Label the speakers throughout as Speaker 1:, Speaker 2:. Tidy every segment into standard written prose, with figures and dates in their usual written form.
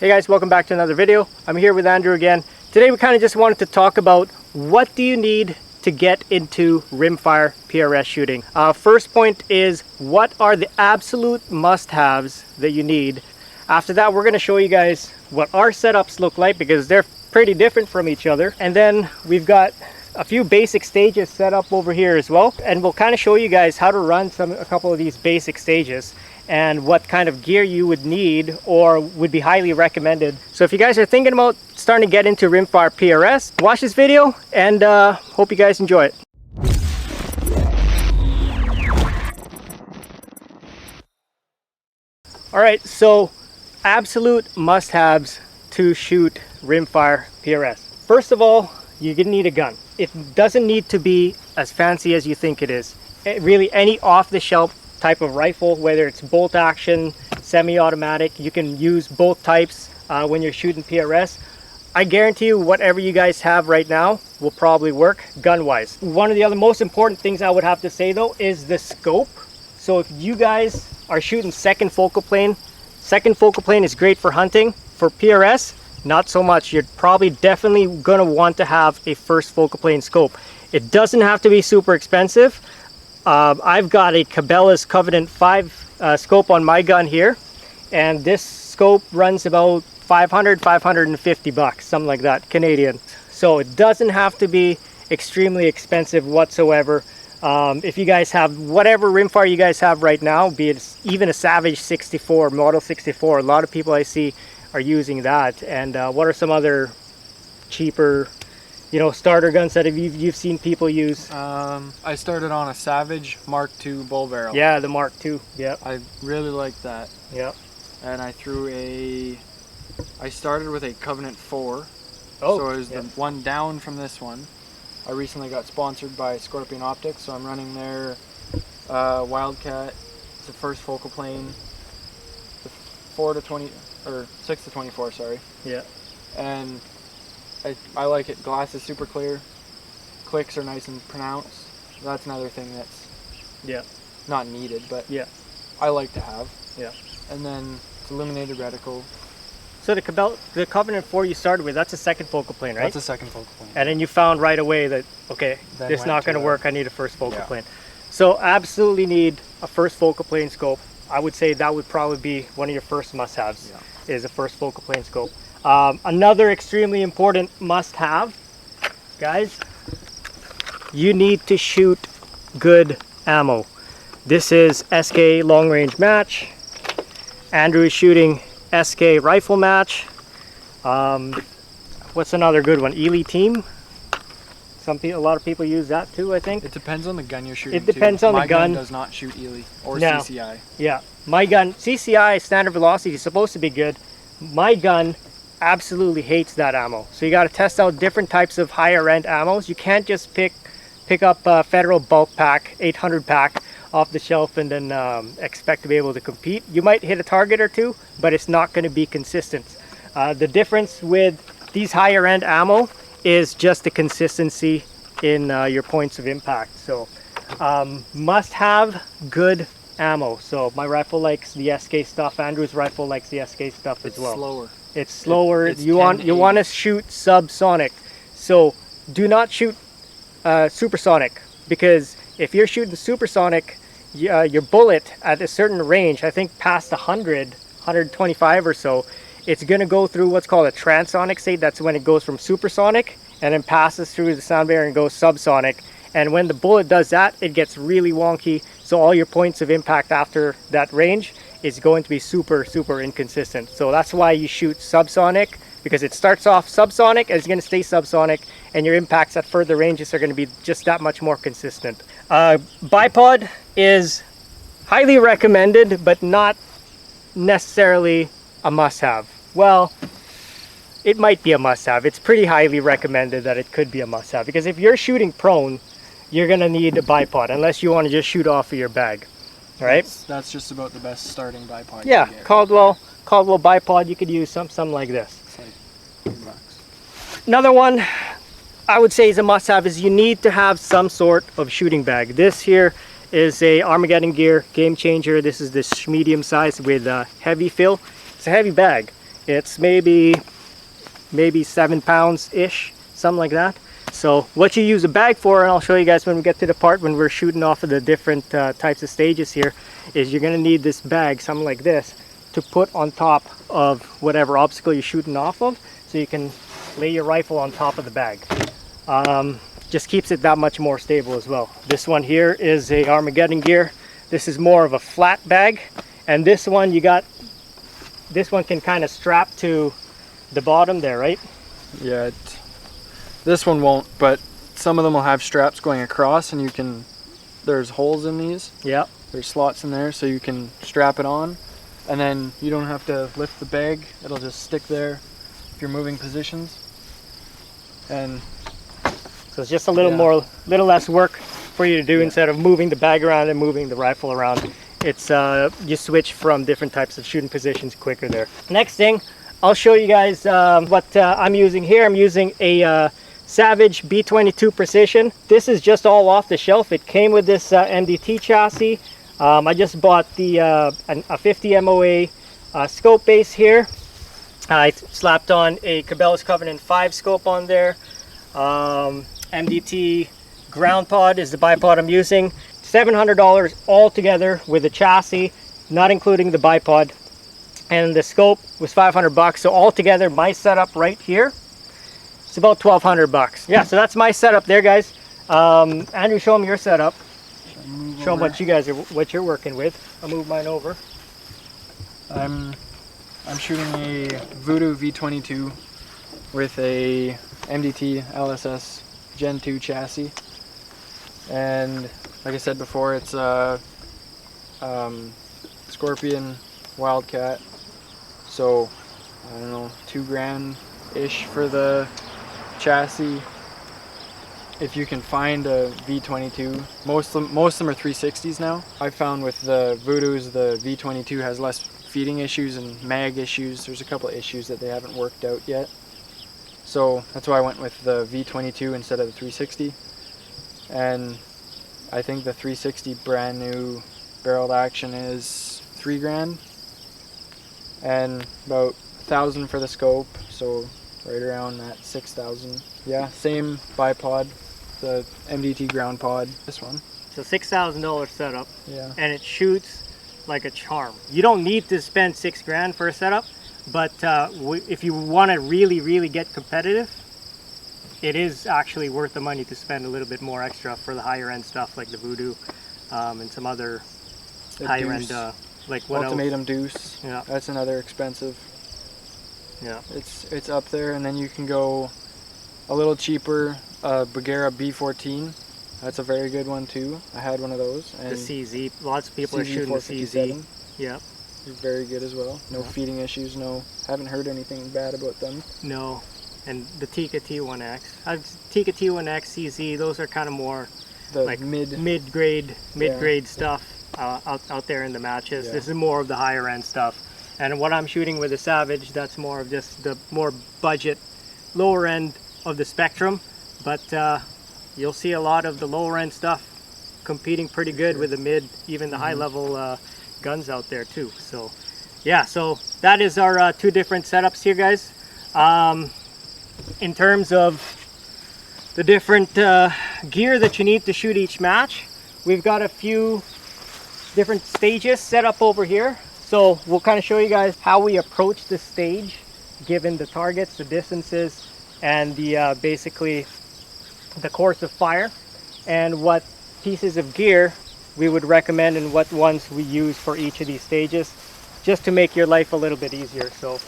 Speaker 1: Hey guys, welcome back to another video. I'm here with Andrew again. Today we kind of just wanted to talk about what do you need to get into rimfire PRS shooting. First point is, what are the absolute must-haves that you need? After that, we're going to show you guys what our setups look like because they're pretty different from each other. And then we've got a few basic stages set up over here as well. And we'll kind of show you guys how to run a couple of these basic stages and what kind of gear you would need or would be highly recommended. So if you guys are thinking about starting to get into rimfire PRS, watch this video and hope you guys enjoy it. Alright, so absolute must-haves to shoot rimfire PRS. First of all, you're gonna need a gun. It doesn't need to be as fancy as you think it is. Really, any off-the-shelf type of rifle, whether it's bolt action, semi-automatic, you can use both types when you're shooting PRS. I guarantee you whatever you guys have right now will probably work gun-wise. One of the other most important things I would have to say though is the scope. So if you guys are shooting second focal plane is great for hunting. For PRS, not so much. You're probably definitely gonna want to have a first focal plane scope. It doesn't have to be super expensive. I've got a Cabela's Covenant 5 scope on my gun here, and this scope runs about 550 bucks, something like that, Canadian. So it doesn't have to be extremely expensive whatsoever. If you guys have whatever rimfire you guys have right now, be it even a Savage 64, Model 64, a lot of people I see are using that. And what are some other cheaper, you know, starter guns that you've seen people use?
Speaker 2: I started on a Savage Mark II bull barrel.
Speaker 1: Yeah, the Mark II. Yeah.
Speaker 2: I really liked that.
Speaker 1: Yeah.
Speaker 2: And I started with a Covenant 4.
Speaker 1: Oh,
Speaker 2: so it was the one down from this one. I recently got sponsored by Scorpion Optics, so I'm running their Wildcat. It's the first focal plane. The 6 to 24, sorry. Yeah. And I like it. Glass is super clear. Clicks are nice and pronounced. That's another thing that's not needed, but I like to have. Yeah. And then it's illuminated reticle.
Speaker 1: So the Covenant 4 you started with, that's a second focal plane, right?
Speaker 2: That's a second focal plane.
Speaker 1: And then you found right away that, okay, this is not going to work. I need a first focal plane. So absolutely need a first focal plane scope. I would say that would probably be one of your first must-haves, is a first focal plane scope. Another extremely important must-have, guys, you need to shoot good ammo. This is SK long range match. Andrew is shooting SK rifle match. What's another good one? Ely team. A lot of people use that too, I think.
Speaker 2: It depends on the gun you're shooting.
Speaker 1: It depends on the gun.
Speaker 2: My gun does not shoot Ely or CCI.
Speaker 1: Yeah, my gun, CCI standard velocity is supposed to be good. My gun absolutely hates that ammo. So you got to test out different types of higher end ammos. You can't just pick up a Federal bulk pack, 800 pack off the shelf and then expect to be able to compete. You might hit a target or two, but it's not going to be consistent. The difference with these higher end ammo is just the consistency in your points of impact. So must have good ammo. So my rifle likes the SK stuff. Andrew's rifle likes the SK stuff as well.
Speaker 2: It's slower.
Speaker 1: It's slower. You want to shoot subsonic. So do not shoot supersonic, because if you're shooting supersonic, your bullet at a certain range, I think past 100, 125 or so, it's going to go through what's called a transonic state. That's when it goes from supersonic and then passes through the sound barrier and goes subsonic. And when the bullet does that, it gets really wonky. So all your points of impact after that range is going to be super, super inconsistent. So that's why you shoot subsonic, because it starts off subsonic and it's going to stay subsonic, and your impacts at further ranges are going to be just that much more consistent. Bipod is highly recommended, but not necessarily a must-have. Well, it might be a must-have. It's pretty highly recommended that it could be a must-have, because if you're shooting prone, you're going to need a bipod, unless you want to just shoot off of your bag, right?
Speaker 2: That's just about the best starting bipod.
Speaker 1: Yeah, Caldwell bipod, you could use something like this.
Speaker 2: It's like $2.
Speaker 1: Another one I would say is a must-have is you need to have some sort of shooting bag. This here is a Armageddon Gear Game Changer. This is this medium size with heavy fill. It's a heavy bag. It's maybe 7 pounds ish, something like that. So what you use a bag for, and I'll show you guys when we get to the part when we're shooting off of the different types of stages here, is you're going to need this bag, something like this, to put on top of whatever obstacle you're shooting off of, so you can lay your rifle on top of the bag. Just keeps it that much more stable as well. This one here is a Armageddon gear. This is more of a flat bag, and this one this one can kind of strap to the bottom there, right?
Speaker 2: Yeah, this one won't, but some of them will have straps going across, and there's holes in these.
Speaker 1: Yeah.
Speaker 2: There's slots in there, so you can strap it on, and then you don't have to lift the bag. It'll just stick there if you're moving positions. And
Speaker 1: so it's just a little less work for you to do instead of moving the bag around and moving the rifle around. It's you switch from different types of shooting positions quicker there. Next thing, I'll show you guys what I'm using here. I'm using a Savage B22 Precision. This is just all off the shelf. It came with this MDT chassis. I just bought a 50 MOA scope base here. I slapped on a Cabela's Covenant 5 scope on there. MDT ground pod is the bipod I'm using. $700 all together with the chassis, not including the bipod. And the scope was 500 bucks. So all together, my setup right here, it's about 1,200 bucks. Yeah, so that's my setup there, guys. Andrew, show them your setup. Show them what you're working with. I'll move mine over.
Speaker 2: I'm shooting a VUDOO V22 with a MDT LSS Gen 2 chassis, and like I said before, it's a Scorpion Wildcat, so I don't know, $2,000-ish for the chassis. If you can find a V22, most of them are 360s now. I found with the VUDOOs, the V22 has less feeding issues and mag issues. There's a couple of issues that they haven't worked out yet. So that's why I went with the V22 instead of the 360. And I think the 360 brand new barreled action is $3,000 and about $1,000 for the scope, so right around that 6,000. Yeah, same bipod, the MDT ground pod, this one.
Speaker 1: So $6,000 setup.
Speaker 2: Yeah.
Speaker 1: And it shoots like a charm. You don't need to spend $6,000 for a setup, but if you want to really get competitive, it is actually worth the money to spend a little bit more extra for the higher end stuff like the VUDOO and some other higher end like what
Speaker 2: Ultimatum Deuce.
Speaker 1: Yeah,
Speaker 2: that's another expensive.
Speaker 1: Yeah,
Speaker 2: it's up there, and then you can go a little cheaper. Bagheera B14. That's a very good one too. I had one of those. And
Speaker 1: the CZ. Lots of people are shooting the CZ. Yeah.
Speaker 2: It's very good as well. No feeding issues. Haven't heard anything bad about them.
Speaker 1: No. And the Tikka T1X. Tikka T1X, CZ, those are kind of more
Speaker 2: the
Speaker 1: like mid-grade stuff out there in the matches. Yeah. This is more of the higher end stuff. And what I'm shooting with the Savage, that's more of just the more budget, lower end of the spectrum. But you'll see a lot of the lower end stuff competing pretty good with the mid, even the high level guns out there too. So yeah, so that is our two different setups here, guys. In terms of the different gear that you need to shoot each match, we've got a few different stages set up over here. So we'll kind of show you guys how we approach the stage, given the targets, the distances, and the basically the course of fire, and what pieces of gear we would recommend and what ones we use for each of these stages, just to make your life a little bit easier. So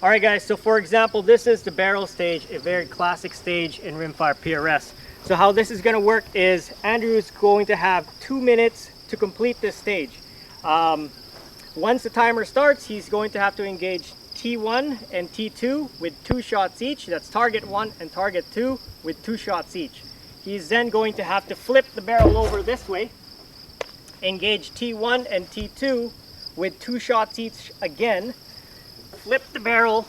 Speaker 1: all right guys, so for example, this is the barrel stage, a very classic stage in Rimfire PRS. So how this is going to work is Andrew's going to have 2 minutes to complete this stage. Once the timer starts, he's going to have to engage T1 and T2 with 2 shots each. That's target 1 and target 2 with 2 shots each. He's then going to have to flip the barrel over this way, engage T1 and T2 with 2 shots each again, flip the barrel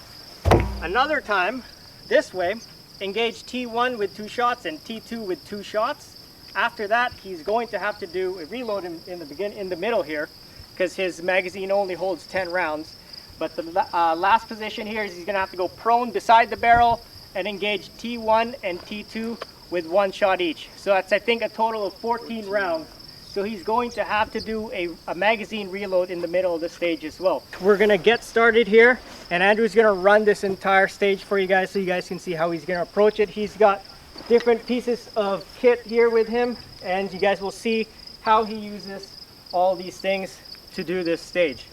Speaker 1: another time this way, engage T1 with 2 shots and T2 with 2 shots. After that, he's going to have to do a reload in the middle here, because his magazine only holds 10 rounds. But the last position here is he's gonna have to go prone beside the barrel and engage T1 and T2 with 1 shot each. So that's, I think, a total of 14 rounds. So he's going to have to do a magazine reload in the middle of the stage as well. We're gonna get started here, and Andrew's gonna run this entire stage for you guys so you guys can see how he's gonna approach it. He's got different pieces of kit here with him, and you guys will see how he uses all these things to do this stage.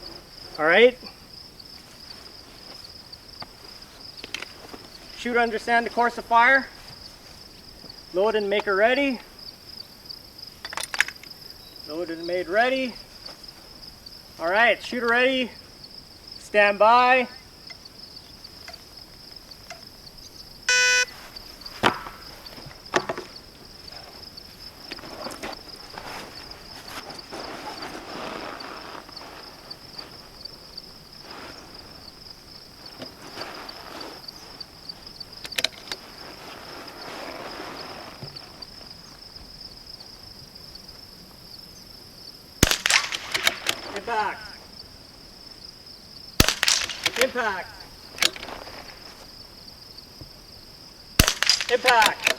Speaker 1: All right? Shooter, understand the course of fire. Load and maker ready. Loaded and made ready. All right, shooter ready. Stand by. Impact. Impact. Impact.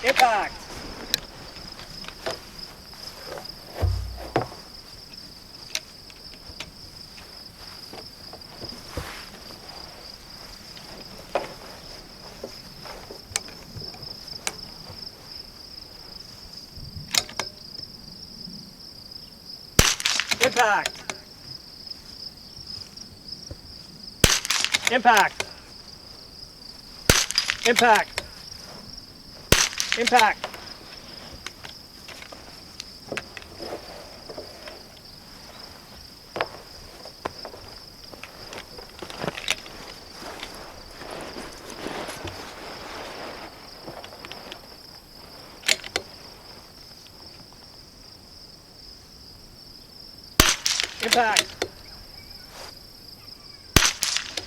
Speaker 1: Impact. Impact. Impact. Impact. Impact. Impact.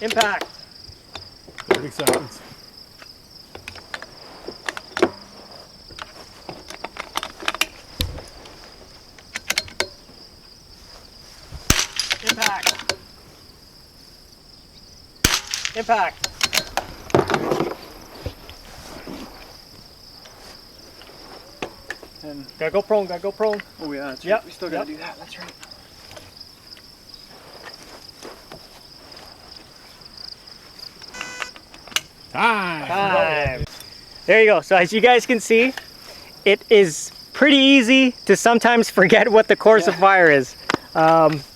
Speaker 1: Impact.
Speaker 3: 30 seconds.
Speaker 1: Impact. Impact.
Speaker 2: And
Speaker 1: Gotta go prone, gotta go prone.
Speaker 2: oh yeah, that's right.
Speaker 1: Yep,
Speaker 2: We still gotta
Speaker 1: yep.
Speaker 2: do that. That's right.
Speaker 3: Time.
Speaker 1: There you go. So as you guys can see, it is pretty easy to sometimes forget what the course of fire is.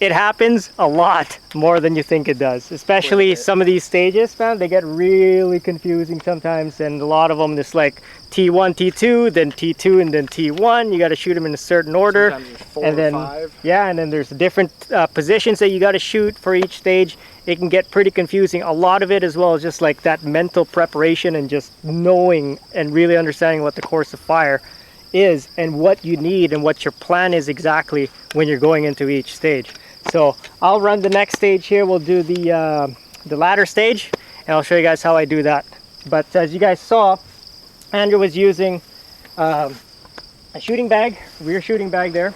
Speaker 1: It happens a lot more than you think it does, especially some of these stages, man. They get really confusing sometimes, and a lot of them just like T1, T2, then T2, and then T1. You got to shoot them in a certain order.
Speaker 2: Sometimes there's 4
Speaker 1: and then,
Speaker 2: or 5.
Speaker 1: yeah, and then there's different positions that you got to shoot for each stage. It can get pretty confusing. A lot of it as well is just like that mental preparation and just knowing and really understanding what the course of fire is and what you need and what your plan is exactly when you're going into each stage. So I'll run the next stage here. We'll do the ladder stage, and I'll show you guys how I do that. But as you guys saw, Andrew was using a shooting bag, rear shooting bag there.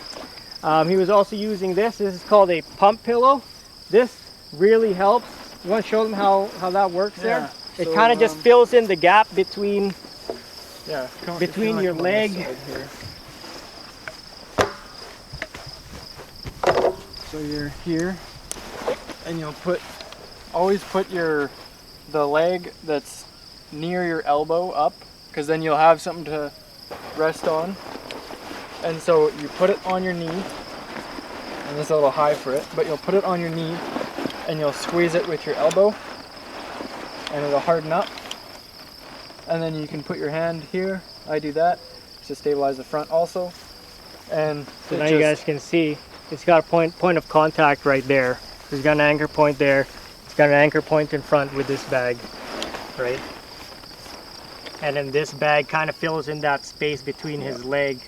Speaker 1: He was also using this. This is called a pump pillow. This really helps. You want to show them how that works there? It
Speaker 2: so,
Speaker 1: kind of just fills in the gap between
Speaker 2: between
Speaker 1: your leg.
Speaker 2: So you're here, and you'll always put the leg that's near your elbow up, because then you'll have something to rest on. And so you put it on your knee, and it's a little high for it, but you'll put it on your knee, and you'll squeeze it with your elbow, and it'll harden up. And then you can put your hand here. I do that to stabilize the front also. And
Speaker 1: so now you guys can see it's got a point of contact right there. There's got an anchor point there. It's got an anchor point in front with this bag, right? And then this bag kind of fills in that space between his leg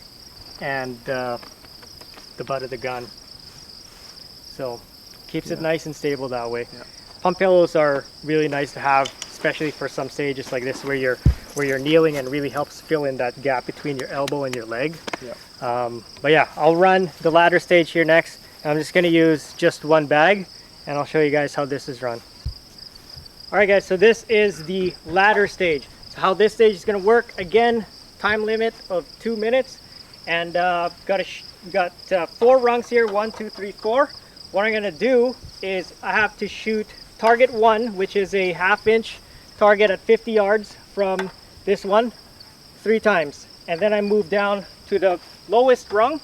Speaker 1: and the butt of the gun. So keeps it nice and stable that way. Pump pillows are really nice to have, especially for some stages like this where you're kneeling, and really helps fill in that gap between your elbow and your leg. But yeah, I'll run the ladder stage here next, I'm just gonna use just one bag, and I'll show you guys how this is run. All right guys, so this is the ladder stage. So how this stage is gonna work, again, time limit of 2 minutes, and got 4 rungs here, 1, 2, 3, 4. What I'm gonna do is I have to shoot target 1, which is a 1/2 inch target at 50 yards from this one, 3 times. And then I move down to the lowest rung,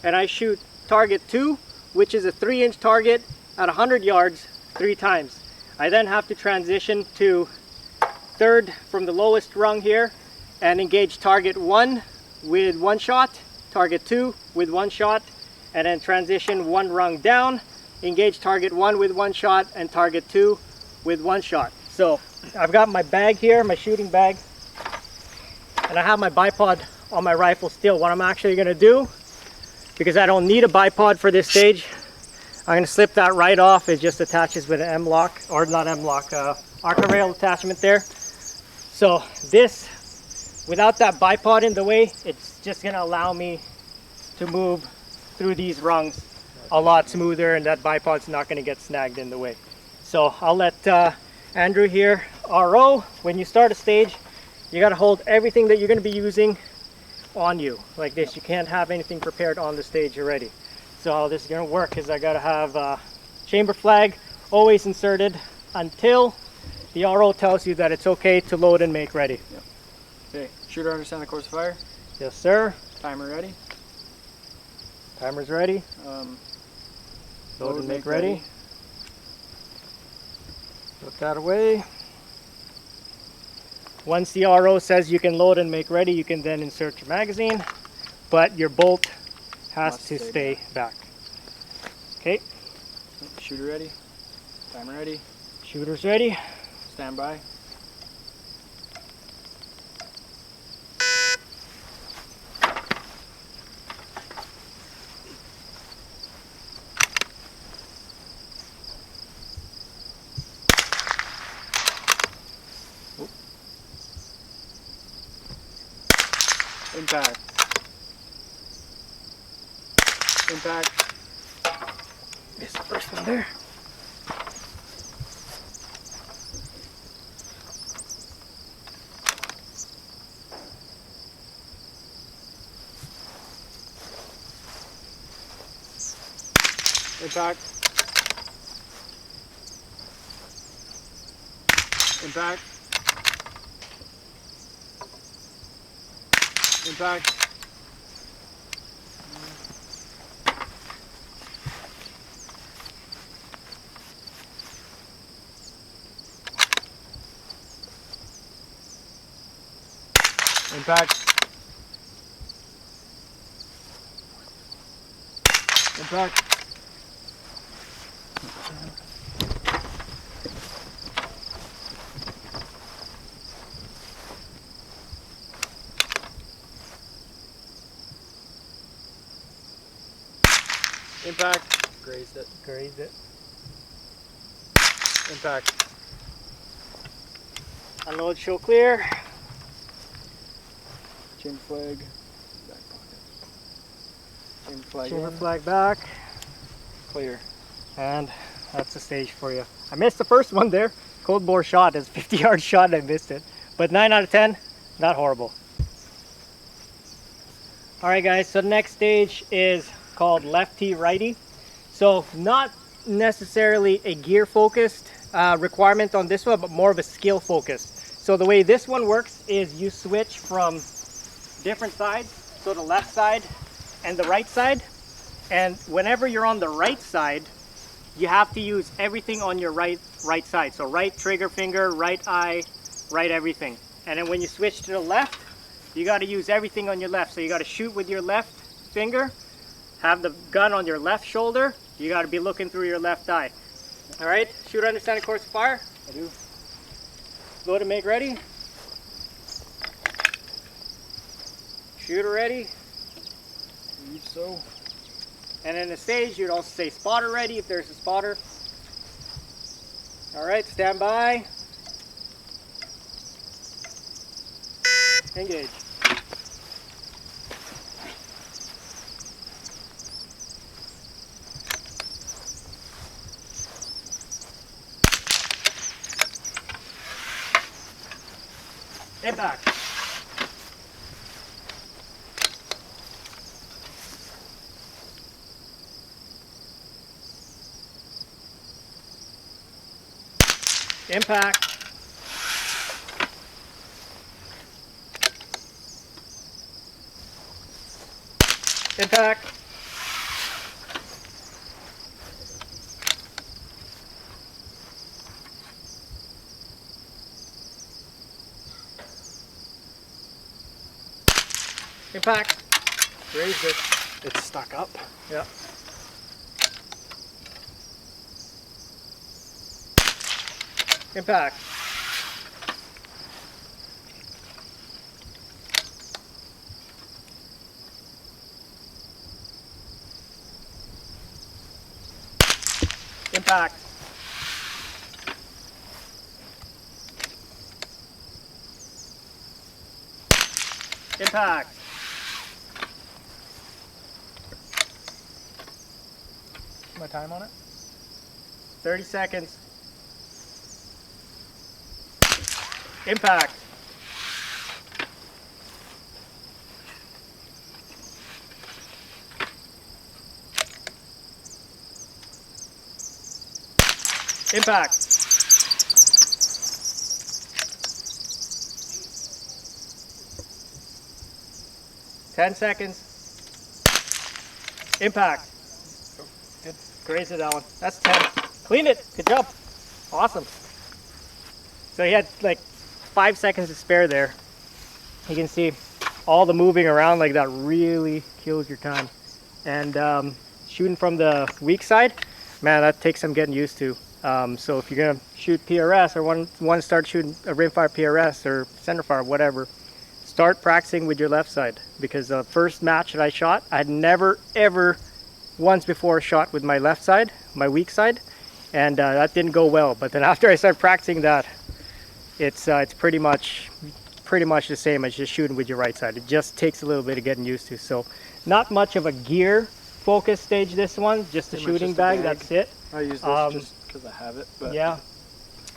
Speaker 1: and I shoot target 2, which is a 3-inch target at 100 yards, 3 times. I then have to transition to 3rd from the lowest rung here and engage target 1 with 1 shot, target 2 with 1 shot, and then transition 1 rung down, engage target 1 with 1 shot, and target 2 with 1 shot. So I've got my bag here, my shooting bag, and I have my bipod on my rifle still. What I'm actually gonna do, because I don't need a bipod for this stage, I'm gonna slip that right off. It just attaches with an M-lock, or not M-lock, Arca rail attachment there. So this, without that bipod in the way, it's just gonna allow me to move through these rungs a lot smoother, and that bipod's not gonna get snagged in the way. So I'll let Andrew here, RO, when you start a stage, you gotta hold everything that you're gonna be using on you, like this. You can't have anything prepared on the stage already. So how this is going to work is I got to have chamber flag always inserted until the RO tells you that it's okay to load and make ready.
Speaker 2: Yep. Okay, shooter understand the course of fire?
Speaker 1: Yes sir.
Speaker 2: Timer ready?
Speaker 1: Timer's ready. Load and make ready. Put that away. Once the RO says you can load and make ready, you can then insert your magazine, but your bolt has to stay back. Okay.
Speaker 2: Shooter ready. Timer ready.
Speaker 1: Shooter's ready.
Speaker 2: Stand by. Impact. Impact.
Speaker 1: Missed the first one there.
Speaker 2: Impact. Impact. Impact. Impact. Impact. Impact. Grazed it.
Speaker 1: Grazed it.
Speaker 2: Impact.
Speaker 1: Unload, show clear.
Speaker 2: Chamber flag. Back pocket. Chamber flag.
Speaker 1: Chamber
Speaker 2: in.
Speaker 1: flag back.
Speaker 2: Clear.
Speaker 1: And that's the stage for you. I missed the first one there. Cold bore shot. It's a 50-yard shot and I missed it. But 9 out of 10, not horrible. Alright guys, so the next stage is called lefty righty. So not necessarily a gear focused requirement on this one, but more of a skill focused. So the way this one works is you switch from different sides, so the left side and the right side. And whenever you're on the right side, you have to use everything on your right side. So right trigger finger, right eye, right everything. And then when you switch to the left, you got to use everything on your left. So you got to shoot with your left finger, have the gun on your left shoulder. You got to be looking through your left eye. All right, shooter understand the course of fire?
Speaker 2: I do.
Speaker 1: Load and make ready. Shooter ready.
Speaker 2: Believe so.
Speaker 1: And in the stage, you'd also say spotter ready if there's a spotter. All right, stand by. Engage. Impact. Impact. Impact. Impact. Raise it.
Speaker 2: It's stuck up.
Speaker 1: Yeah. Impact. Impact. Impact.
Speaker 2: My time on it?
Speaker 1: 30 seconds. Impact. Impact. Ten seconds. Impact.
Speaker 2: Good.
Speaker 1: Graze that one. That's 10. Clean it. Good job. Awesome. So he had like 5 seconds to spare there. You can see all the moving around like that really kills your time. And shooting from the weak side, man, that takes some getting used to. So if you're gonna shoot PRS or want to start shooting a rimfire PRS or centerfire, whatever, start practicing with your left side, because the first match that I shot, I had never ever once before shot with my left side, my weak side, and that didn't go well. But then after I started practicing that, it's pretty much the same as just shooting with your right side. It just takes a little bit of getting used to. So not much of a gear focus stage, this one, just a
Speaker 2: Pretty much
Speaker 1: shooting
Speaker 2: just a
Speaker 1: bag,
Speaker 2: bag.
Speaker 1: that's it.
Speaker 2: I use this just because I have it. But
Speaker 1: Yeah,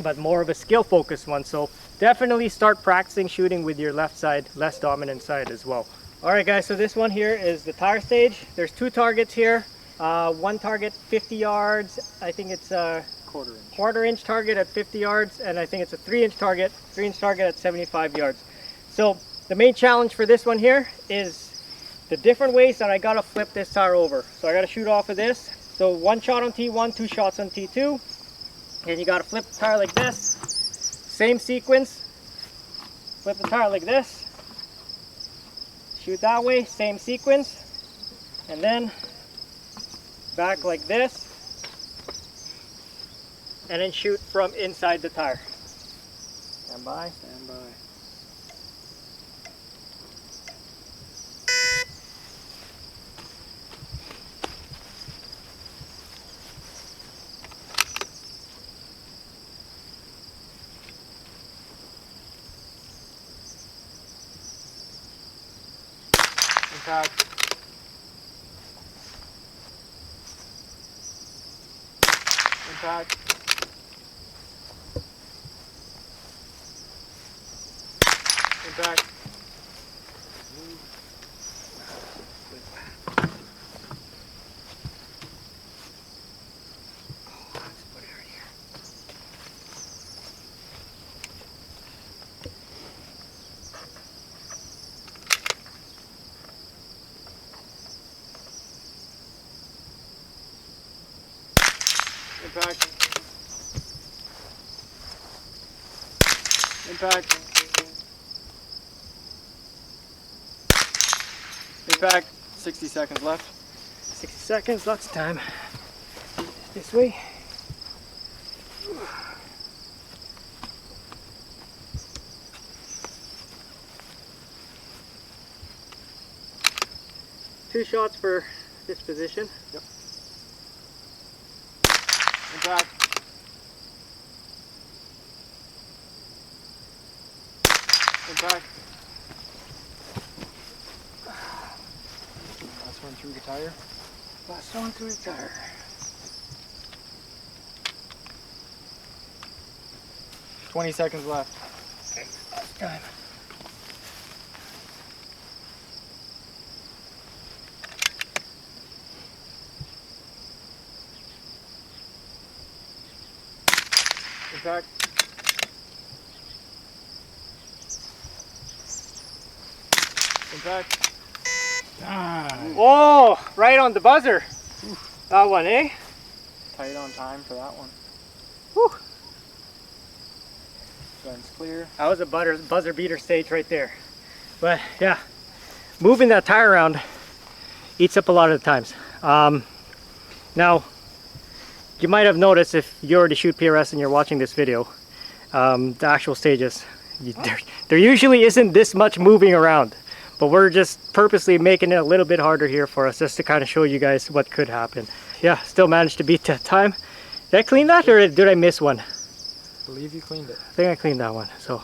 Speaker 1: but more of a skill focused one. So definitely start practicing shooting with your left side, less dominant side as well. All right guys, so this one here is the tire stage. There's two targets here. One target 50 yards. I think it's a quarter inch target at 50 yards, and I think it's a 3-inch target at 75 yards. So the main challenge for this one here is the different ways that I gotta flip this tire over. So I gotta shoot off of this. So one shot on T1, two shots on T2, and you gotta flip the tire like this. Same sequence. Flip the tire like this. Shoot that way, same sequence, and then back like this, and then shoot from inside the tire. Stand by.
Speaker 2: stand by. Impact. Impact. Impact. Impact. Impact. Impact. 60 seconds left.
Speaker 1: 60 seconds, lots of time. This way. Two shots for this position.
Speaker 2: Yep. Impact. Impact. Last one through the tire.
Speaker 1: Last one through the tire.
Speaker 2: 20 seconds left.
Speaker 1: Okay, last time.
Speaker 2: Impact. Impact.
Speaker 3: Die.
Speaker 1: Oh, right on the buzzer. That one, eh?
Speaker 2: Tight on time for that one.
Speaker 1: Whew.
Speaker 2: Gun's clear.
Speaker 1: That was a buzzer beater stage right there. But yeah, moving that tire around eats up a lot of the times. Now, you might have noticed if you already shoot PRS and you're watching this video, the actual stages, there usually isn't this much moving around. But we're just purposely making it a little bit harder here for us, just to kind of show you guys what could happen. Yeah, still managed to beat that time. Did I clean that, or did I miss one?
Speaker 2: I believe you cleaned it.
Speaker 1: I think I cleaned that one, so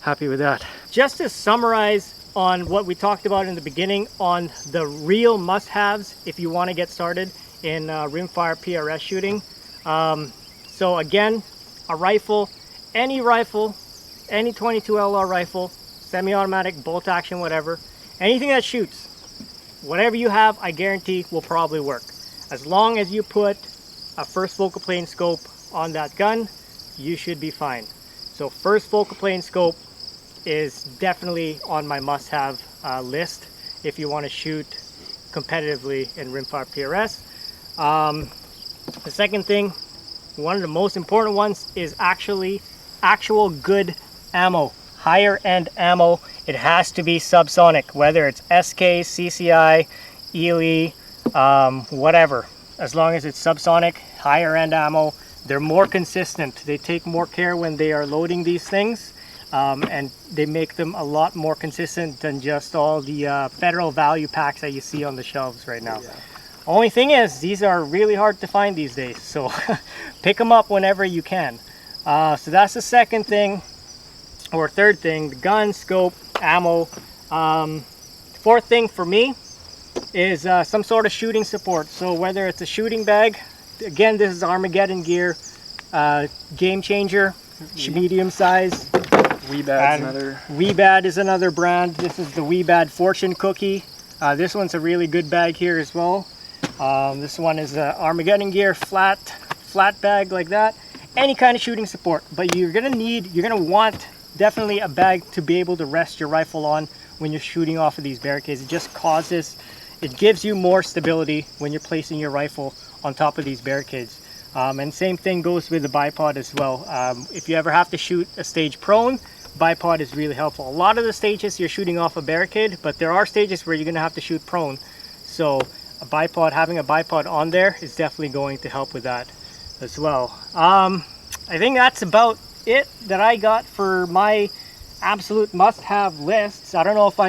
Speaker 1: happy with that. Just to summarize on what we talked about in the beginning on the real must-haves if you want to get started in rimfire PRS shooting. So again, a rifle, any 22 LR rifle, semi-automatic, bolt action, whatever, anything that shoots, whatever you have, I guarantee will probably work. As long as you put a first focal plane scope on that gun, you should be fine. So first focal plane scope is definitely on my must-have list if you want to shoot competitively in rimfire PRS. The second thing, one of the most important ones, is actual good ammo. Higher end ammo. It has to be subsonic, whether it's SK, CCI, ELE, whatever. As long as it's subsonic, higher end ammo, they're more consistent. They take more care when they are loading these things, and they make them a lot more consistent than just all the federal value packs that you see on the shelves right now. Yeah. Only thing is, these are really hard to find these days, so pick them up whenever you can. So that's the second thing. Or third thing, the gun, scope, ammo. Fourth thing for me is some sort of shooting support. So whether it's a shooting bag, again, this is Armageddon gear, Game Changer, medium size. WeBad is another brand. This is the WeBad Fortune Cookie. This one's a really good bag here as well. This one is Armageddon gear, flat bag like that. Any kind of shooting support, but you're gonna want definitely a bag to be able to rest your rifle on when you're shooting off of these barricades. It gives you more stability when you're placing your rifle on top of these barricades. And same thing goes with the bipod as well. If you ever have to shoot a stage prone, bipod is really helpful. A lot of the stages you're shooting off a barricade, but there are stages where you're gonna have to shoot prone. So having a bipod on there is definitely going to help with that as well. I think that's about it that I got for my absolute must-have lists. I don't know if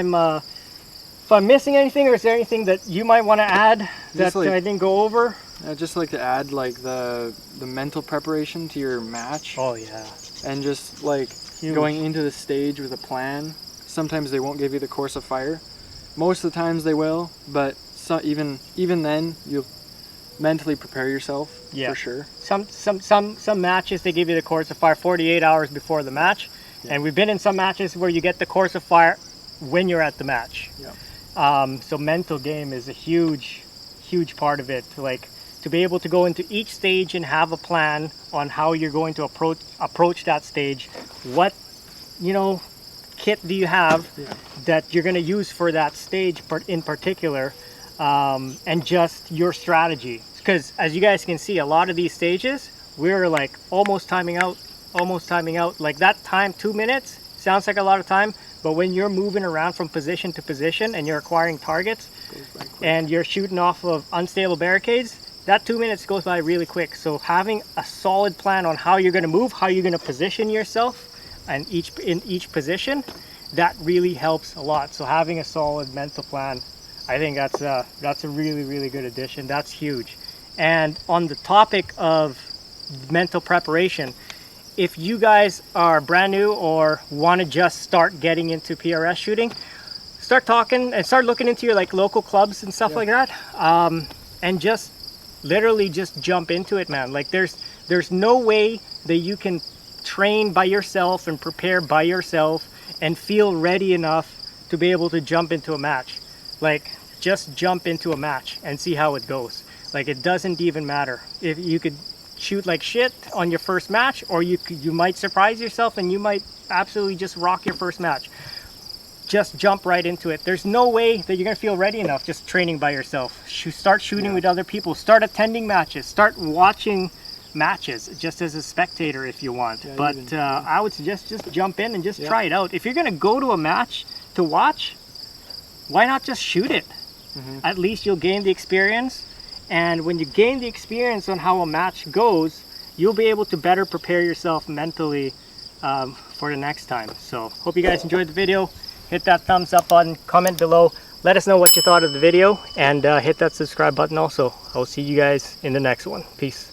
Speaker 1: I'm missing anything, or is there anything that you might want to add that I didn't go over?
Speaker 2: I'd just like to add like the mental preparation to your match.
Speaker 1: Oh yeah.
Speaker 2: And just like going into the stage with a plan. Sometimes they won't give you the course of fire. Most of the times they will, but even then you'll mentally prepare yourself. Yeah, for sure.
Speaker 1: Some matches they give you the course of fire 48 hours before the match, and we've been in some matches where you get the course of fire when you're at the match. Yeah. So mental game is a huge part of it. To be able to go into each stage and have a plan on how you're going to approach that stage. What kit do you have that you're going to use for that stage in particular, and just your strategy. Because as you guys can see, a lot of these stages, we're like almost timing out. Like that time, 2 minutes, sounds like a lot of time, but when you're moving around from position to position and you're acquiring targets and you're shooting off of unstable barricades, that 2 minutes goes by really quick. So having a solid plan on how you're going to move, how you're going to position yourself and in each position, that really helps a lot. So having a solid mental plan, I think that's a really good addition. That's huge. And on the topic of mental preparation, if you guys are brand new or want to just start getting into PRS shooting, start talking and start looking into your local clubs and stuff like that, and just literally just jump into it, man. Like there's no way that you can train by yourself and prepare by yourself and feel ready enough to be able to jump into a match. Just jump into a match and see how it goes. It doesn't even matter. If you could shoot like shit on your first match, or you might surprise yourself and you might absolutely just rock your first match. Just jump right into it. There's no way that you're gonna feel ready enough just training by yourself. Start shooting with other people. Start attending matches. Start watching matches just as a spectator if you want. But I would suggest just jump in and just try it out. If you're gonna go to a match to watch, why not just shoot it? At least you'll gain the experience, and when you gain the experience on how a match goes, you'll be able to better prepare yourself mentally for the next time. So hope you guys enjoyed the video. Hit that thumbs up button, comment below, let us know what you thought of the video, and hit that subscribe button also. I'll see you guys in the next one. Peace.